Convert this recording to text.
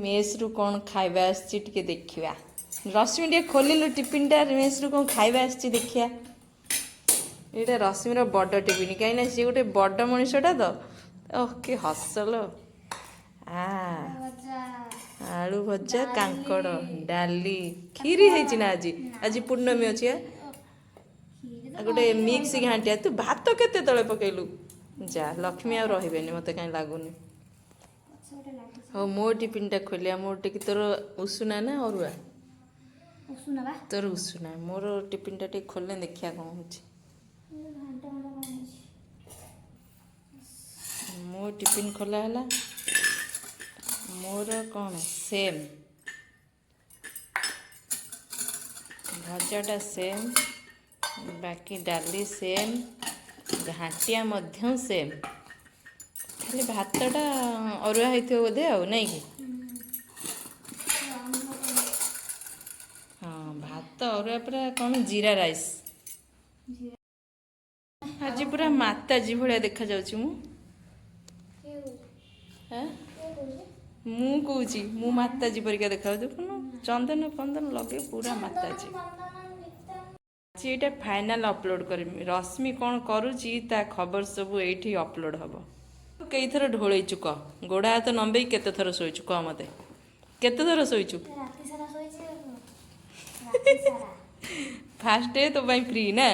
Mess रु कौन खाଇବା ଆସିଛି ଟିକେ ଦେଖିବା। रश्मि टे खोलिलु टिफिन टा मेस रु कौन खाଇବା ଆସିଛି ଦେଖିବା। ଏଇଟା ରଶ୍ମିର ବଡ଼ ଟିଫିନ୍ କାହିଁକିନା ସିଏ ଗୋଟେ ବଡ଼ ମଣିଷଟା ତ ଓକେ ହସଲ ଆଳୁ ଭଜା କାଙ୍କଡ଼ ଡାଲି କ୍ଷୀରି ହେଇଛି ନା ଆଜି ପୂର୍ଣ୍ଣମୀ ଅଛି ଗୋଟେ ମିକ୍ସ ଘାଣ୍ଟିଆ ତୁ ଭାତ କେତେ ତଳେ ପକେଇଲୁ ଯା ଲକ୍ଷ୍ମୀ ଆଉ ରହିବେନି ମୋତେ କାହିଁ ଲାଗୁନି। ହଉ ମୋ ଟିଫିନ୍ଟା ଖୋଲିଆ ମୋର ଟିକେ ତୋର ଉଷୁନା ନା ଅରୁଆ ତୋର ଉଷୁନା ମୋର ଟିଫିନ୍ଟା ଟିକେ ଖୋଲିଲେ ଦେଖିବା କ'ଣ ହେଉଛି। ମୋ ଟିଫିନ୍ ଖୋଲା ହେଲା ମୋର କ'ଣ ସେମ୍ ଭଜାଟା ସେମ୍ ବାକି ଡାଲି ସେମ୍ ଘାଣ୍ଟିଆ ମଧ୍ୟ ସେମ୍ ଖାଲି ଭାତଟା ଅରୁଆ ହେଇଥିବ ବୋଧେ ଆଉ ନାଇଁ କି ହଁ ଭାତ ଅରୁଆ ପୁରା କ'ଣ ଜିରା ରାଇସ୍ ଆଜି ପୁରା ମାତାଜୀ ଭଳିଆ ଦେଖାଯାଉଛି ମୁଁ କହୁଛି ମୁଁ ମାତାଜୀ ପରିକା ଦେଖାଯାଉଛି ଚନ୍ଦନ ଫନ୍ଦନ ଲଗେଇ ପୁରା ମାତାଜୀ। ଆଜି ଏଇଟା ଫାଇନାଲ ଅପଲୋଡ଼ କରିବି ରଶ୍ମି କ'ଣ କରୁଛି ତା ଖବର ସବୁ ଏଇଠି ଅପଲୋଡ଼ ହେବ। କେଇଥର ଢୋଳେଇଛୁ କହ ଗୋଡ଼ ହାତ ନମ୍ବେଇ କେତେ ଥର ଶୋଇଛୁ କହ ମୋତେ କେତେ ଥର ଶୋଇଛୁ ଫାଷ୍ଟ ତୋ ପାଇଁ ଫ୍ରି ନା